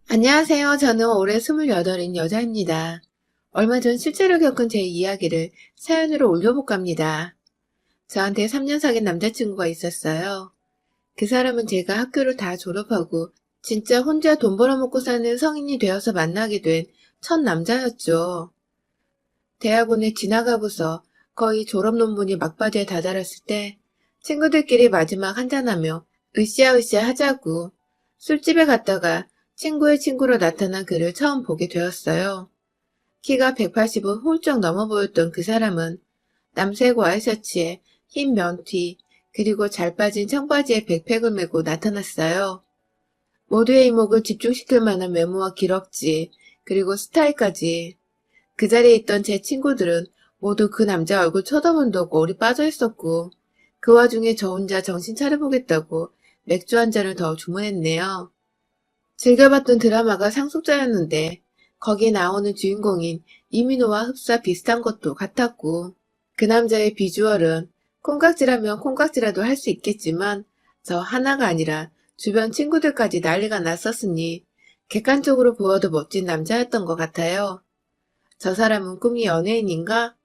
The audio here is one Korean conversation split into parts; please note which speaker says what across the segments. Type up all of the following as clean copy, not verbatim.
Speaker 1: 안녕하세요. 저는 올해 28인 여자입니다. 얼마 전 실제로 겪은 제 이야기를 사연으로 올려볼까 합니다. 저한테 3년 사귄 남자친구가 있었어요. 그 사람은 제가 학교를 다 졸업하고 진짜 혼자 돈 벌어먹고 사는 성인이 되어서 만나게 된 첫 남자였죠. 대학원에 지나가고서 거의 졸업 논문이 막바지에 다다랐을 때 친구들끼리 마지막 한잔하며 으쌰으쌰 하자고 술집에 갔다가 친구의 친구로 나타난 그를 처음 보게 되었어요. 키가 180은 훌쩍 넘어 보였던 그 사람은 남색 와이셔츠에 흰 면티 그리고 잘 빠진 청바지에 백팩을 메고 나타났어요. 모두의 이목을 집중시킬 만한 외모와 기럭지 그리고 스타일까지. 그 자리에 있던 제 친구들은 모두 그 남자 얼굴 쳐다본다고 올이 빠져 있었고 그 와중에 저 혼자 정신 차려보겠다고 맥주 한 잔을 더 주문했네요. 즐겨봤던 드라마가 상속자였는데 거기에 나오는 주인공인 이민호와 흡사 비슷한 것도 같았고 그 남자의 비주얼은 콩깍지라면 콩깍지라도 할 수 있겠지만 저 하나가 아니라 주변 친구들까지 난리가 났었으니 객관적으로 보아도 멋진 남자였던 것 같아요. 저 사람은 꿈이 연예인인가?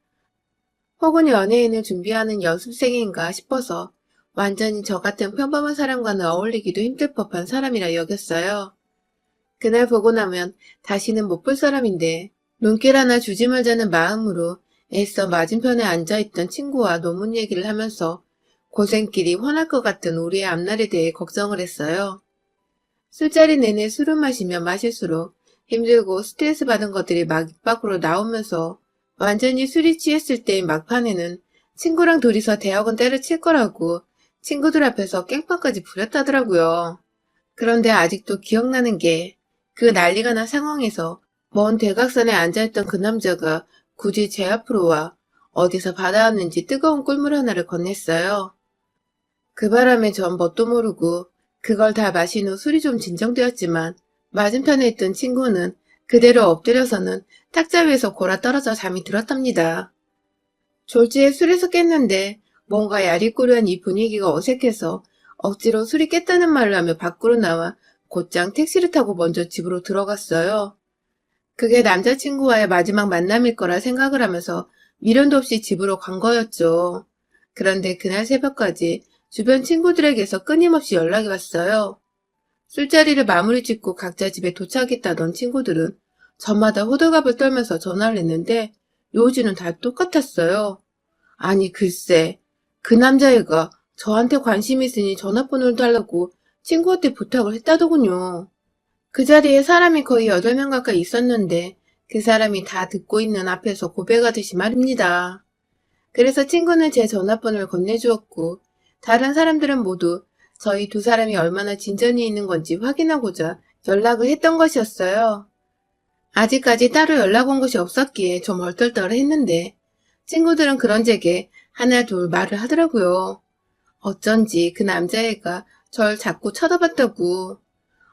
Speaker 1: 혹은 연예인을 준비하는 연습생인가 싶어서 완전히 저 같은 평범한 사람과는 어울리기도 힘들 법한 사람이라 여겼어요. 그날 보고 나면 다시는 못 볼 사람인데 눈길 하나 주지 말자는 마음으로 애써 맞은편에 앉아있던 친구와 논문 얘기를 하면서 고생길이 훤할 것 같은 우리의 앞날에 대해 걱정을 했어요. 술자리 내내 술을 마시면 마실수록 힘들고 스트레스 받은 것들이 막 입 밖으로 나오면서 완전히 술이 취했을 때의 막판에는 친구랑 둘이서 대학원 때려칠 거라고 친구들 앞에서 깽판까지 부렸다더라고요. 그런데 아직도 기억나는 게 그 난리가 난 상황에서 먼 대각선에 앉아있던 그 남자가 굳이 제 앞으로 와 어디서 받아왔는지 뜨거운 꿀물 하나를 건넸어요. 그 바람에 전 뭣도 모르고 그걸 다 마신 후 술이 좀 진정되었지만 맞은편에 있던 친구는 그대로 엎드려서는 탁자 위에서 골아 떨어져 잠이 들었답니다. 졸지에 술에서 깼는데 뭔가 야리꾸리한 이 분위기가 어색해서 억지로 술이 깼다는 말을 하며 밖으로 나와 곧장 택시를 타고 먼저 집으로 들어갔어요. 그게 남자친구와의 마지막 만남일 거라 생각을 하면서 미련도 없이 집으로 간 거였죠. 그런데 그날 새벽까지 주변 친구들에게서 끊임없이 연락이 왔어요. 술자리를 마무리 짓고 각자 집에 도착했다던 친구들은 저마다 호들갑을 떨면서 전화를 했는데 요지는 다 똑같았어요. 아니 글쎄 그 남자애가 저한테 관심이 있으니 전화번호를 달라고 친구한테 부탁을 했다더군요. 그 자리에 사람이 거의 8명 가까이 있었는데 그 사람이 다 듣고 있는 앞에서 고백하듯이 말입니다. 그래서 친구는 제 전화번호를 건네주었고 다른 사람들은 모두 저희 두 사람이 얼마나 진전이 있는 건지 확인하고자 연락을 했던 것이었어요. 아직까지 따로 연락 온 것이 없었기에 좀 얼떨떨했는데 친구들은 그런 제게 하나 둘 말을 하더라고요. 어쩐지 그 남자애가 절 자꾸 쳐다봤다고.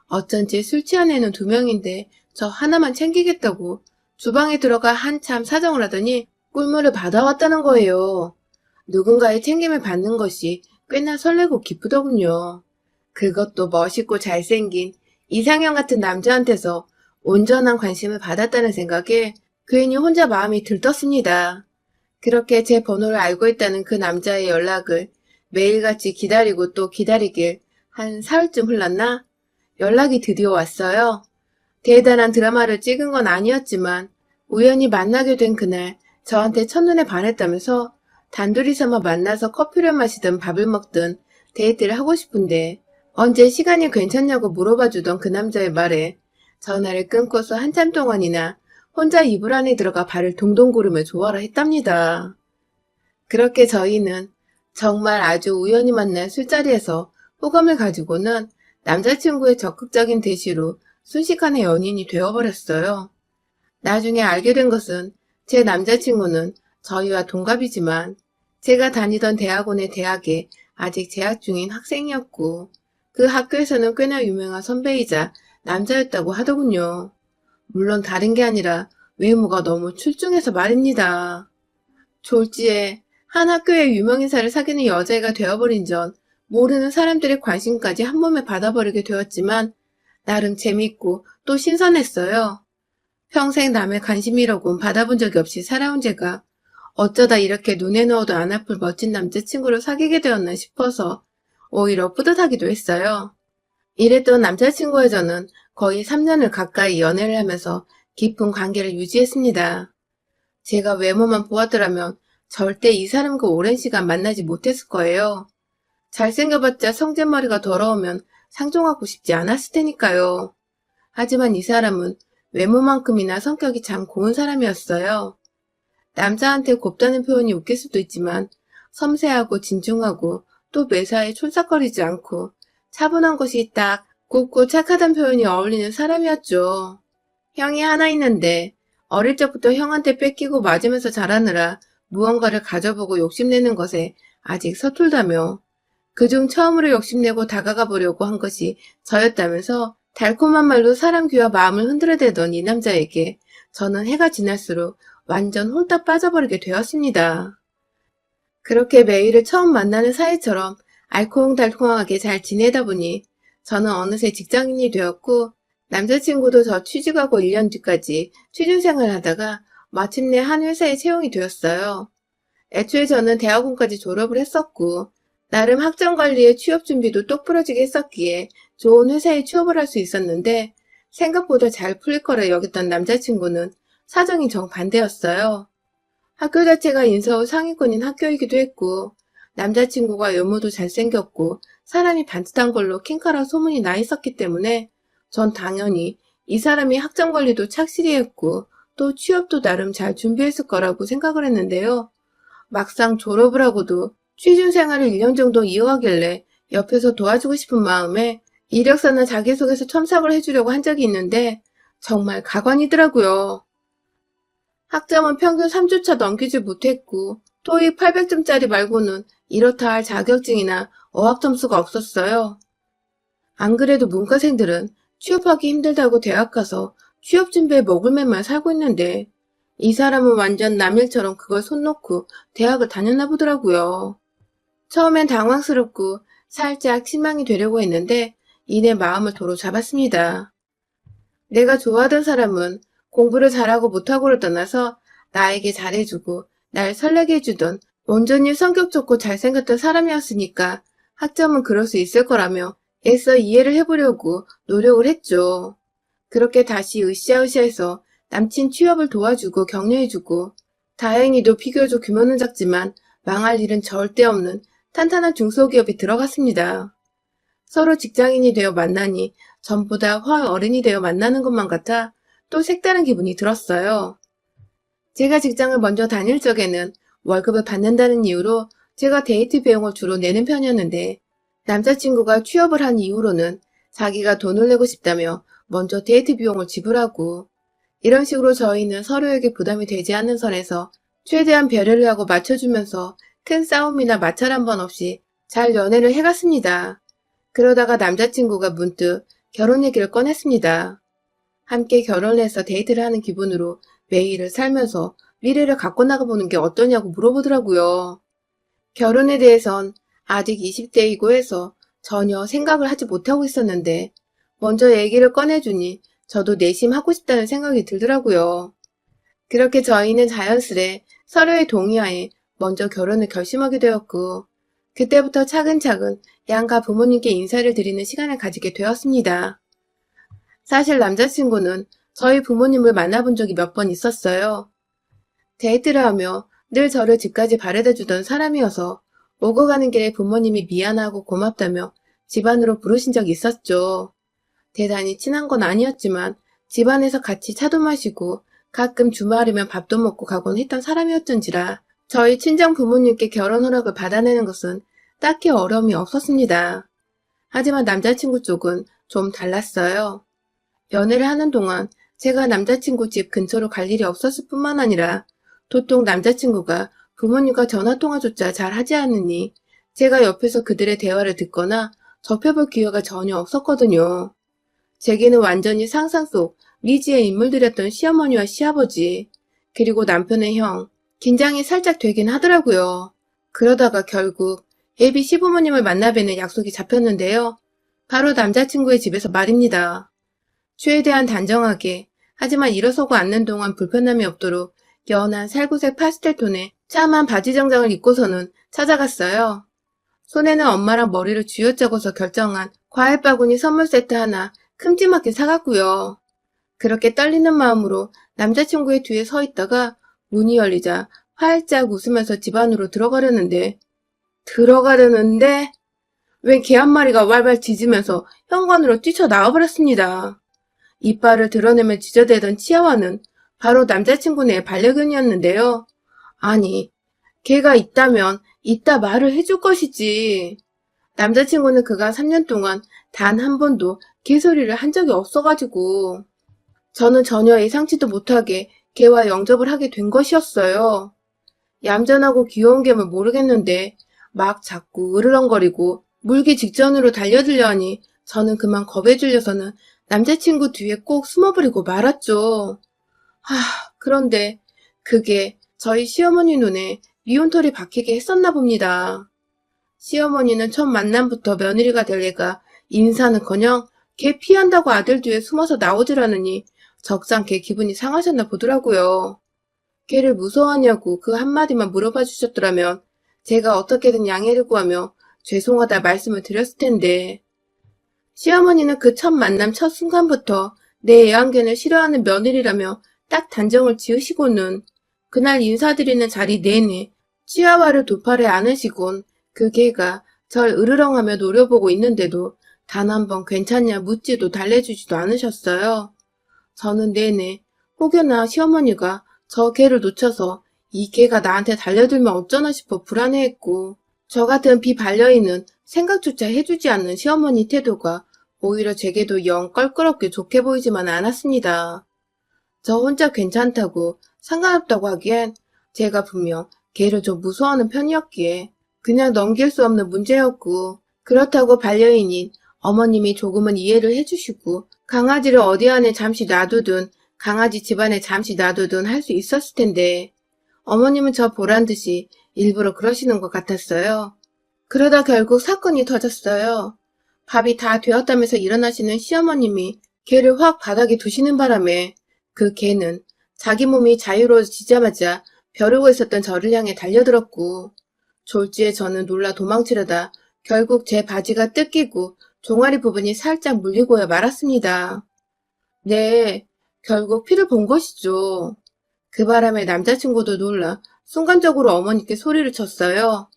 Speaker 1: 어쩐지 술 취한 애는 2명인데 저 하나만 챙기겠다고 주방에 들어가 한참 사정을 하더니 꿀물을 받아왔다는 거예요. 누군가의 챙김을 받는 것이 꽤나 설레고 기쁘더군요. 그것도 멋있고 잘생긴 이상형 같은 남자한테서 온전한 관심을 받았다는 생각에 괜히 혼자 마음이 들떴습니다. 그렇게 제 번호를 알고 있다는 그 남자의 연락을 매일같이 기다리고 또 기다리길 한 사흘쯤 흘렀나? 연락이 드디어 왔어요. 대단한 드라마를 찍은 건 아니었지만 우연히 만나게 된 그날 저한테 첫눈에 반했다면서 단둘이서만 만나서 커피를 마시든 밥을 먹든 데이트를 하고 싶은데 언제 시간이 괜찮냐고 물어봐주던 그 남자의 말에 전화를 끊고서 한참 동안이나 혼자 이불 안에 들어가 발을 동동 구르며 좋아라 했답니다. 그렇게 저희는 정말 아주 우연히 만난 술자리에서 호감을 가지고는 남자친구의 적극적인 대시로 순식간에 연인이 되어버렸어요. 나중에 알게 된 것은 제 남자친구는 저희와 동갑이지만 제가 다니던 대학원의 대학에 아직 재학 중인 학생이었고 그 학교에서는 꽤나 유명한 선배이자 남자였다고 하더군요. 물론 다른 게 아니라 외모가 너무 출중해서 말입니다. 졸지에 한 학교의 유명인사를 사귀는 여자애가 되어버린 전 모르는 사람들의 관심까지 한 몸에 받아버리게 되었지만 나름 재밌고 또 신선했어요. 평생 남의 관심이라곤 받아본 적이 없이 살아온 제가 어쩌다 이렇게 눈에 넣어도 안 아플 멋진 남자친구를 사귀게 되었나 싶어서 오히려 뿌듯하기도 했어요. 이랬던 남자친구와 저는 거의 3년을 가까이 연애를 하면서 깊은 관계를 유지했습니다. 제가 외모만 보았더라면 절대 이 사람과 오랜 시간 만나지 못했을 거예요. 잘생겨봤자 성질머리가 더러우면 상종하고 싶지 않았을 테니까요. 하지만 이 사람은 외모만큼이나 성격이 참 고운 사람이었어요. 남자한테 곱다는 표현이 웃길 수도 있지만 섬세하고 진중하고 또 매사에 촐싹거리지 않고 차분한 것이 딱 곱고 착하단 표현이 어울리는 사람이었죠. 형이 하나 있는데 어릴 적부터 형한테 뺏기고 맞으면서 자라느라 무언가를 가져보고 욕심내는 것에 아직 서툴다며 그중 처음으로 욕심내고 다가가 보려고 한 것이 저였다면서 달콤한 말로 사람 귀와 마음을 흔들어대던 이 남자에게 저는 해가 지날수록 완전 홀딱 빠져버리게 되었습니다. 그렇게 매일을 처음 만나는 사이처럼 알콩달콩하게 잘 지내다 보니 저는 어느새 직장인이 되었고 남자친구도 저 취직하고 1년 뒤까지 취준생활을 하다가 마침내 한 회사에 채용이 되었어요. 애초에 저는 대학원까지 졸업을 했었고 나름 학점 관리에 취업 준비도 똑부러지게 했었기에 좋은 회사에 취업을 할 수 있었는데 생각보다 잘 풀릴 거라 여겼던 남자친구는 사정이 정반대였어요. 학교 자체가 인서울 상위권인 학교이기도 했고 남자친구가 외모도 잘생겼고 사람이 반듯한 걸로 킹카라 소문이 나 있었기 때문에 전 당연히 이 사람이 학점 관리도 착실히 했고 또 취업도 나름 잘 준비했을 거라고 생각을 했는데요. 막상 졸업을 하고도 취준 생활을 1년 정도 이어가길래 옆에서 도와주고 싶은 마음에 이력서나 자기소개서 첨삭을 해주려고 한 적이 있는데 정말 가관이더라고요. 학점은 평균 3주차 넘기지 못했고 토익 800점짜리 말고는 이렇다 할 자격증이나 어학 점수가 없었어요. 안 그래도 문과생들은 취업하기 힘들다고 대학 가서 취업 준비에 먹을맨만 살고 있는데 이 사람은 완전 남일처럼 그걸 손 놓고 대학을 다녔나 보더라고요. 처음엔 당황스럽고 살짝 실망이 되려고 했는데 이내 마음을 도로 잡았습니다. 내가 좋아하던 사람은 공부를 잘하고 못하고를 떠나서 나에게 잘해주고 날 설레게 해주던 온전히 성격 좋고 잘생겼던 사람이었으니까 학점은 그럴 수 있을 거라며 애써 이해를 해보려고 노력을 했죠. 그렇게 다시 으쌰으쌰해서 남친 취업을 도와주고 격려해주고 다행히도 비교적 규모는 작지만 망할 일은 절대 없는 탄탄한 중소기업에 들어갔습니다. 서로 직장인이 되어 만나니 전보다 훨 어른이 되어 만나는 것만 같아 또 색다른 기분이 들었어요. 제가 직장을 먼저 다닐 적에는 월급을 받는다는 이유로 제가 데이트 비용을 주로 내는 편이었는데 남자친구가 취업을 한 이후로는 자기가 돈을 내고 싶다며 먼저 데이트 비용을 지불하고 이런 식으로 저희는 서로에게 부담이 되지 않는 선에서 최대한 배려를 하고 맞춰주면서 큰 싸움이나 마찰 한 번 없이 잘 연애를 해갔습니다. 그러다가 남자친구가 문득 결혼 얘기를 꺼냈습니다. 함께 결혼해서 데이트를 하는 기분으로 매일을 살면서 미래를 갖고 나가보는 게 어떠냐고 물어보더라고요. 결혼에 대해선 아직 20대이고 해서 전혀 생각을 하지 못하고 있었는데 먼저 얘기를 꺼내주니 저도 내심 하고 싶다는 생각이 들더라고요. 그렇게 저희는 자연스레 서로의 동의하에 먼저 결혼을 결심하게 되었고 그때부터 차근차근 양가 부모님께 인사를 드리는 시간을 가지게 되었습니다. 사실 남자친구는 저희 부모님을 만나본 적이 몇 번 있었어요. 데이트를 하며 늘 저를 집까지 바래다 주던 사람이어서 오고 가는 길에 부모님이 미안하고 고맙다며 집안으로 부르신 적이 있었죠. 대단히 친한 건 아니었지만 집안에서 같이 차도 마시고 가끔 주말이면 밥도 먹고 가곤 했던 사람이었던지라 저희 친정 부모님께 결혼 허락을 받아내는 것은 딱히 어려움이 없었습니다. 하지만 남자친구 쪽은 좀 달랐어요. 연애를 하는 동안 제가 남자친구 집 근처로 갈 일이 없었을 뿐만 아니라 도통 남자친구가 부모님과 전화통화조차 잘 하지 않으니 제가 옆에서 그들의 대화를 듣거나 접해볼 기회가 전혀 없었거든요. 제게는 완전히 상상 속 미지의 인물들이었던 시어머니와 시아버지, 그리고 남편의 형, 긴장이 살짝 되긴 하더라고요. 그러다가 결국 예비 시부모님을 만나 뵈는 약속이 잡혔는데요. 바로 남자친구의 집에서 말입니다. 최대한 단정하게, 하지만 일어서고 앉는 동안 불편함이 없도록 연한 살구색 파스텔 톤의 참한 바지 정장을 입고서는 찾아갔어요. 손에는 엄마랑 머리를 쥐어짜고서 결정한 과일 바구니 선물 세트 하나 큼지막하게 사갔고요. 그렇게 떨리는 마음으로 남자친구의 뒤에 서 있다가 문이 열리자 활짝 웃으면서 집 안으로 들어가려는데 웬 개 한 마리가 wal발 짖으면서 현관으로 뛰쳐나와버렸습니다. 이빨을 드러내며 짖어대던 치아와는 바로 남자친구네 반려견이었는데요. 아니, 개가 있다면 이따 말을 해줄 것이지. 남자친구는 그가 3년 동안 단 한 번도 개소리를 한 적이 없어가지고 저는 전혀 예상치도 못하게 개와 영접을 하게 된 것이었어요. 얌전하고 귀여운 개면 모르겠는데 막 자꾸 으르렁거리고 물기 직전으로 달려들려 하니 저는 그만 겁에 질려서는 남자친구 뒤에 꼭 숨어버리고 말았죠. 그런데 그게 저희 시어머니 눈에 미운털이 박히게 했었나 봅니다. 시어머니는 첫 만남부터 며느리가 될 애가 인사는커녕 개 피한다고 아들 뒤에 숨어서 나오질 않으니 적잖게 기분이 상하셨나 보더라고요. 개를 무서워하냐고 그 한마디만 물어봐 주셨더라면 제가 어떻게든 양해를 구하며 죄송하다 말씀을 드렸을 텐데 시어머니는 그 첫 만남 첫 순간부터 내 애완견을 싫어하는 며느리라며 딱 단정을 지으시고는 그날 인사드리는 자리 내내 치아와를 두 팔에 안으시곤 그 개가 절 으르렁하며 노려보고 있는데도 단 한 번 괜찮냐 묻지도 달래주지도 않으셨어요. 저는 내내 혹여나 시어머니가 저 개를 놓쳐서 이 개가 나한테 달려들면 어쩌나 싶어 불안해했고 저 같은 비반려인은 생각조차 해주지 않는 시어머니 태도가 오히려 제게도 영 껄끄럽게 좋게 보이지만 않았습니다. 저 혼자 괜찮다고 상관없다고 하기엔 제가 분명 개를 좀 무서워하는 편이었기에 그냥 넘길 수 없는 문제였고 그렇다고 반려인인 어머님이 조금은 이해를 해주시고 강아지를 어디 안에 잠시 놔두든 강아지 집안에 잠시 놔두든 할 수 있었을 텐데 어머님은 저 보란 듯이 일부러 그러시는 것 같았어요. 그러다 결국 사건이 터졌어요. 밥이 다 되었다면서 일어나시는 시어머님이 개를 확 바닥에 두시는 바람에 그 개는 자기 몸이 자유로워지자마자 벼르고 있었던 저를 향해 달려들었고 졸지에 저는 놀라 도망치려다 결국 제 바지가 뜯기고 종아리 부분이 살짝 물리고야 말았습니다. 네, 결국 피를 본 것이죠. 그 바람에 남자친구도 놀라 순간적으로 어머니께 소리를 쳤어요.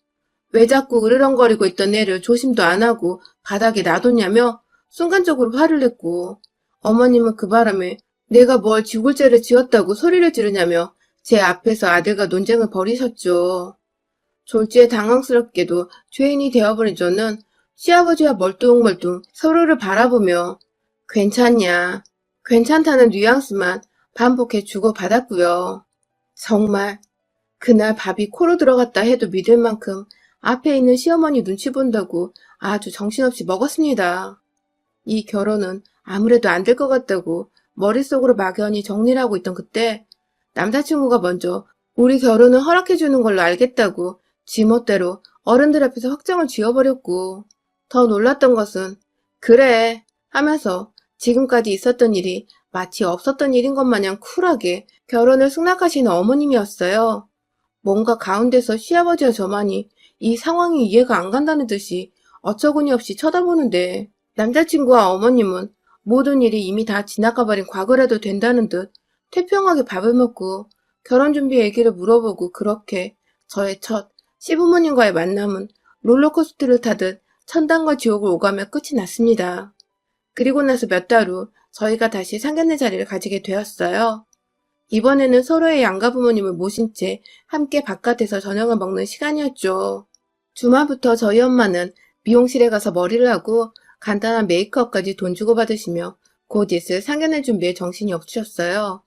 Speaker 1: 왜 자꾸 으르렁거리고 있던 애를 조심도 안 하고 바닥에 놔뒀냐며 순간적으로 화를 냈고 어머님은 그 바람에 내가 뭘 지굴 죄를 지었다고 소리를 지르냐며 제 앞에서 아들과 논쟁을 벌이셨죠. 졸지에 당황스럽게도 죄인이 되어버린 저는 시아버지와 멀뚱멀뚱 서로를 바라보며 괜찮냐, 괜찮다는 뉘앙스만 반복해 주고받았고요. 정말 그날 밥이 코로 들어갔다 해도 믿을 만큼 앞에 있는 시어머니 눈치 본다고 아주 정신없이 먹었습니다. 이 결혼은 아무래도 안 될 것 같다고 머릿속으로 막연히 정리를 하고 있던 그때 남자친구가 먼저 우리 결혼을 허락해주는 걸로 알겠다고 지멋대로 어른들 앞에서 확정을 지어버렸고 더 놀랐던 것은 그래 하면서 지금까지 있었던 일이 마치 없었던 일인 것 마냥 쿨하게 결혼을 승낙하시는 어머님이었어요. 뭔가 가운데서 시아버지와 저만이 이 상황이 이해가 안 간다는 듯이 어처구니 없이 쳐다보는데 남자친구와 어머님은 모든 일이 이미 다 지나가버린 과거라도 된다는 듯 태평하게 밥을 먹고 결혼준비 얘기를 물어보고 그렇게 저의 첫 시부모님과의 만남은 롤러코스터를 타듯 천당과 지옥을 오가며 끝이 났습니다. 그리고 나서 몇 달 후 저희가 다시 상견례 자리를 가지게 되었어요. 이번에는 서로의 양가 부모님을 모신 채 함께 바깥에서 저녁을 먹는 시간이었죠. 주말부터 저희 엄마는 미용실에 가서 머리를 하고 간단한 메이크업까지 돈 주고 받으시며 곧 있을 상견례 준비에 정신이 없으셨어요.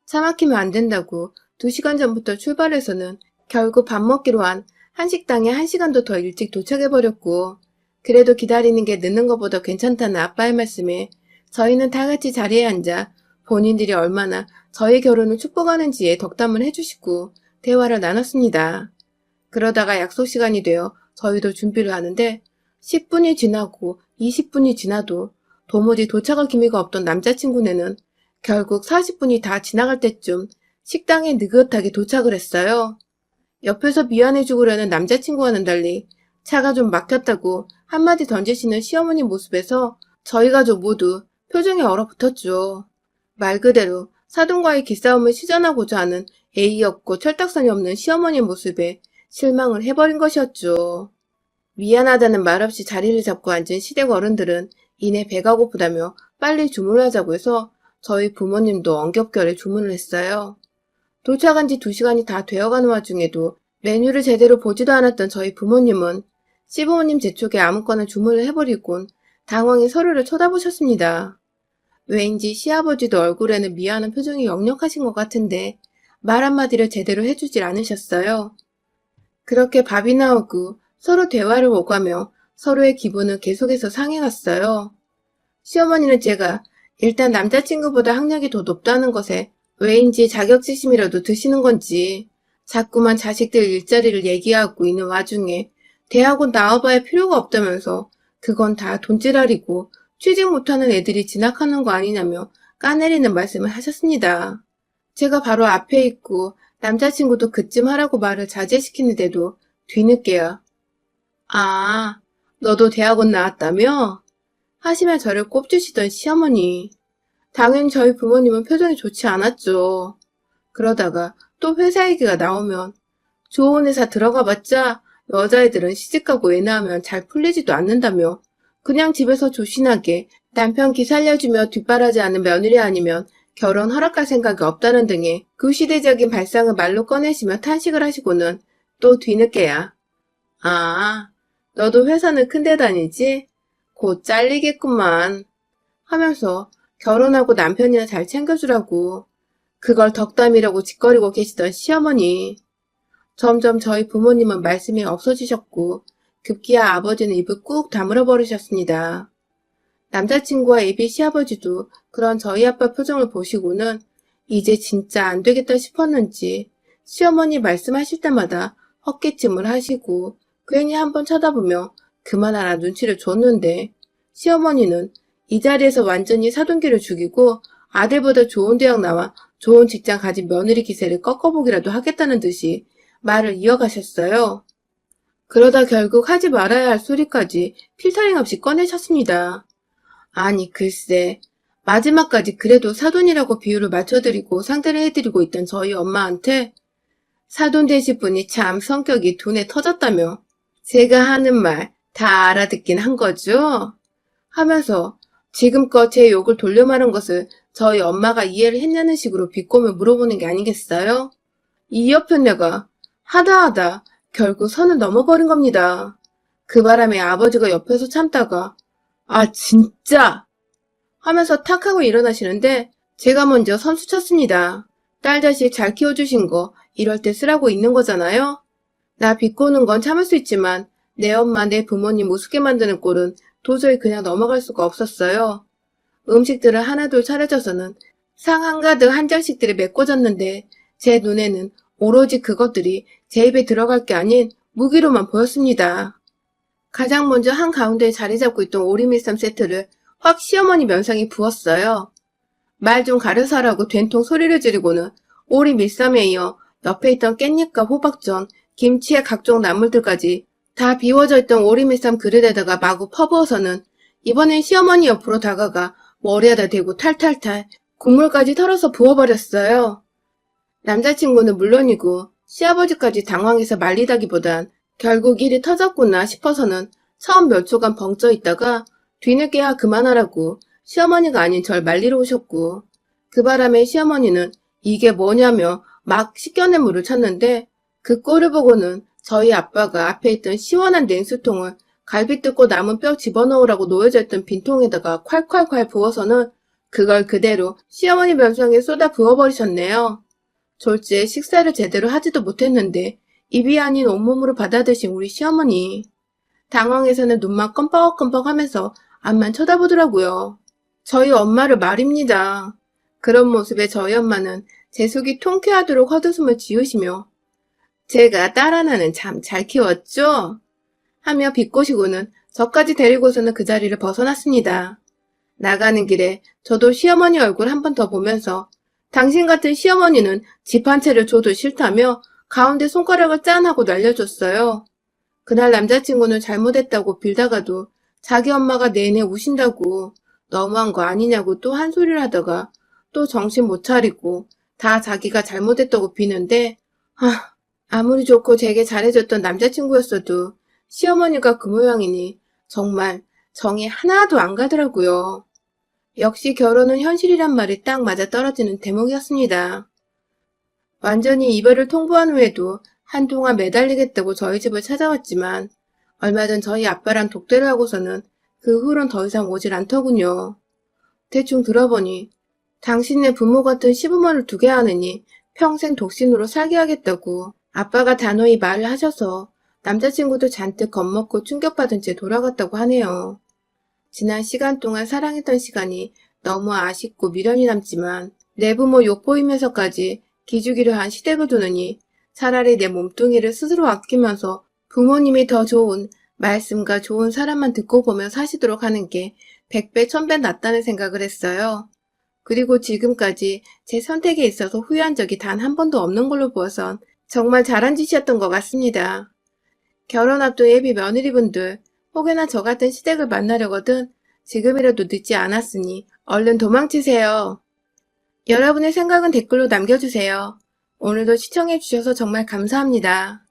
Speaker 1: 차 막히면 안 된다고 2시간 전부터 출발해서는 결국 밥 먹기로 한 한식당에 1시간도 더 일찍 도착해버렸고 그래도 기다리는 게 늦는 것보다 괜찮다는 아빠의 말씀에 저희는 다 같이 자리에 앉아 본인들이 얼마나 저희 결혼을 축복하는지에 덕담을 해주시고 대화를 나눴습니다. 그러다가 약속 시간이 되어 저희도 준비를 하는데 10분이 지나고 20분이 지나도 도무지 도착할 기미가 없던 남자친구네는 결국 40분이 다 지나갈 때쯤 식당에 느긋하게 도착을 했어요. 옆에서 미안해 죽으려는 남자친구와는 달리 차가 좀 막혔다고 한마디 던지시는 시어머니 모습에서 저희 가족 모두 표정이 얼어붙었죠. 말 그대로 사돈과의 기싸움을 시전하고자 하는 예의 없고 철딱선이 없는 시어머니의 모습에 실망을 해버린 것이었죠. 미안하다는 말 없이 자리를 잡고 앉은 시댁 어른들은 이내 배가 고프다며 빨리 주문하자고 해서 저희 부모님도 엉겹결에 주문을 했어요. 도착한 지 2시간이 다 되어가는 와중에도 메뉴를 제대로 보지도 않았던 저희 부모님은 시부모님 재촉에 아무거나 주문을 해버리곤 당황해 서로를 쳐다보셨습니다. 왠지 시아버지도 얼굴에는 미안한 표정이 역력하신 것 같은데 말 한마디를 제대로 해주질 않으셨어요. 그렇게 밥이 나오고 서로 대화를 오가며 서로의 기분은 계속해서 상해갔어요. 시어머니는 제가 일단 남자친구보다 학력이 더 높다는 것에 왜인지 자격지심이라도 드시는 건지 자꾸만 자식들 일자리를 얘기하고 있는 와중에 대학원 나와봐야 필요가 없다면서 그건 다 돈지랄이고 취직 못하는 애들이 진학하는 거 아니냐며 까내리는 말씀을 하셨습니다. 제가 바로 앞에 있고 남자친구도 그쯤 하라고 말을 자제시키는데도 뒤늦게야 아, 너도 대학원 나왔다며? 하시며 저를 꼽주시던 시어머니. 당연히 저희 부모님은 표정이 좋지 않았죠. 그러다가 또 회사 얘기가 나오면 좋은 회사 들어가봤자 여자애들은 시집가고 애 낳으면 잘 풀리지도 않는다며 그냥 집에서 조신하게 남편 기 살려주며 뒷바라지 않는 며느리 아니면 결혼 허락할 생각이 없다는 등의 구시대적인 발상을 말로 꺼내시며 탄식을 하시고는 또 뒤늦게야. 아, 너도 회사는 큰데 다니지? 곧 잘리겠구만. 하면서 결혼하고 남편이나 잘 챙겨주라고 그걸 덕담이라고 짓거리고 계시던 시어머니. 점점 저희 부모님은 말씀이 없어지셨고 급기야 아버지는 입을 꾹 다물어 버리셨습니다. 남자친구와 예비 시아버지도 그런 저희 아빠 표정을 보시고는 이제 진짜 안 되겠다 싶었는지 시어머니 말씀하실 때마다 헛기침을 하시고 괜히 한번 쳐다보며 그만하라 눈치를 줬는데 시어머니는 이 자리에서 완전히 사돈기를 죽이고 아들보다 좋은 대학 나와 좋은 직장 가진 며느리 기세를 꺾어보기라도 하겠다는 듯이 말을 이어가셨어요. 그러다 결국 하지 말아야 할 소리까지 필터링 없이 꺼내셨습니다. 아니 글쎄 마지막까지 그래도 사돈이라고 비유를 맞춰드리고 상대를 해드리고 있던 저희 엄마한테 사돈 되실 분이 참 성격이 둔해 터졌다며 제가 하는 말 다 알아듣긴 한 거죠? 하면서 지금껏 제 욕을 돌려 말한 것을 저희 엄마가 이해를 했냐는 식으로 비꼬며 물어보는 게 아니겠어요? 이 옆에 내가 하다 결국 선을 넘어버린 겁니다. 그 바람에 아버지가 옆에서 참다가 아 진짜 하면서 탁 하고 일어나시는데 제가 먼저 선수 쳤습니다. 딸 자식 잘 키워주신 거 이럴 때 쓰라고 있는 거잖아요. 나 비꼬는 건 참을 수 있지만 내 엄마 내 부모님 우습게 만드는 꼴은 도저히 그냥 넘어갈 수가 없었어요. 음식들을 하나둘 차려져서는 상 한가득 한 장씩들이 메꿔졌는데 제 눈에는 오로지 그것들이 제 입에 들어갈 게 아닌 무기로만 보였습니다. 가장 먼저 한가운데에 자리 잡고 있던 오리밀쌈 세트를 확 시어머니 면상에 부었어요. 말 좀 가려서 하라고 된통 소리를 지르고는 오리밀쌈에 이어 옆에 있던 깻잎과 호박전, 김치의 각종 나물들까지 다 비워져 있던 오리밀쌈 그릇에다가 마구 퍼부어서는 이번엔 시어머니 옆으로 다가가 머리에다 대고 탈탈탈 국물까지 털어서 부어버렸어요. 남자친구는 물론이고 시아버지까지 당황해서 말리다기보단 결국 일이 터졌구나 싶어서는 처음 몇 초간 벙쪄 있다가 뒤늦게야 그만하라고 시어머니가 아닌 절 말리러 오셨고 그 바람에 시어머니는 이게 뭐냐며 막 씻겨낸 물을 찾는데 그 꼴을 보고는 저희 아빠가 앞에 있던 시원한 냉수통을 갈비 뜯고 남은 뼈 집어넣으라고 놓여져 있던 빈통에다가 콸콸콸 부어서는 그걸 그대로 시어머니 면상에 쏟아 부어버리셨네요. 졸지에 식사를 제대로 하지도 못했는데 입이 아닌 온몸으로 받아드신 우리 시어머니. 당황해서는 눈만 껌뻑껌뻑 하면서 앞만 쳐다보더라고요. 저희 엄마를 말입니다. 그런 모습에 저희 엄마는 제 속이 통쾌하도록 헛웃음을 지으시며 제가 딸 하나는 참 잘 키웠죠? 하며 비꼬시고는 저까지 데리고서는 그 자리를 벗어났습니다. 나가는 길에 저도 시어머니 얼굴 한 번 더 보면서 당신 같은 시어머니는 집 한 채를 줘도 싫다며 가운데 손가락을 짠 하고 날려줬어요. 그날 남자친구는 잘못했다고 빌다가도 자기 엄마가 내내 우신다고 너무한 거 아니냐고 또 한 소리를 하다가 또 정신 못 차리고 다 자기가 잘못했다고 비는데 아무리 좋고 되게 잘해줬던 남자친구였어도 시어머니가 그 모양이니 정말 정이 하나도 안 가더라고요. 역시 결혼은 현실이란 말이 딱 맞아떨어지는 대목이었습니다. 완전히 이별을 통보한 후에도 한동안 매달리겠다고 저희 집을 찾아왔지만 얼마 전 저희 아빠랑 독대를 하고서는 그 후론 더 이상 오질 않더군요. 대충 들어보니 당신네 부모 같은 시부모를 두게 하느니 평생 독신으로 살게 하겠다고 아빠가 단호히 말을 하셔서 남자친구도 잔뜩 겁먹고 충격받은 채 돌아갔다고 하네요. 지난 시간 동안 사랑했던 시간이 너무 아쉽고 미련이 남지만 내 부모 욕보이면서까지 기죽이려 한 시댁을 두느니 차라리 내 몸뚱이를 스스로 아끼면서 부모님이 더 좋은 말씀과 좋은 사람만 듣고 보며 사시도록 하는 게 100배, 1000배 낫다는 생각을 했어요. 그리고 지금까지 제 선택에 있어서 후회한 적이 단 한 번도 없는 걸로 보아선 정말 잘한 짓이었던 것 같습니다. 결혼 앞둔 예비 며느리분들 혹여나 저 같은 시댁을 만나려거든 지금이라도 늦지 않았으니 얼른 도망치세요. 여러분의 생각은 댓글로 남겨주세요. 오늘도 시청해주셔서 정말 감사합니다.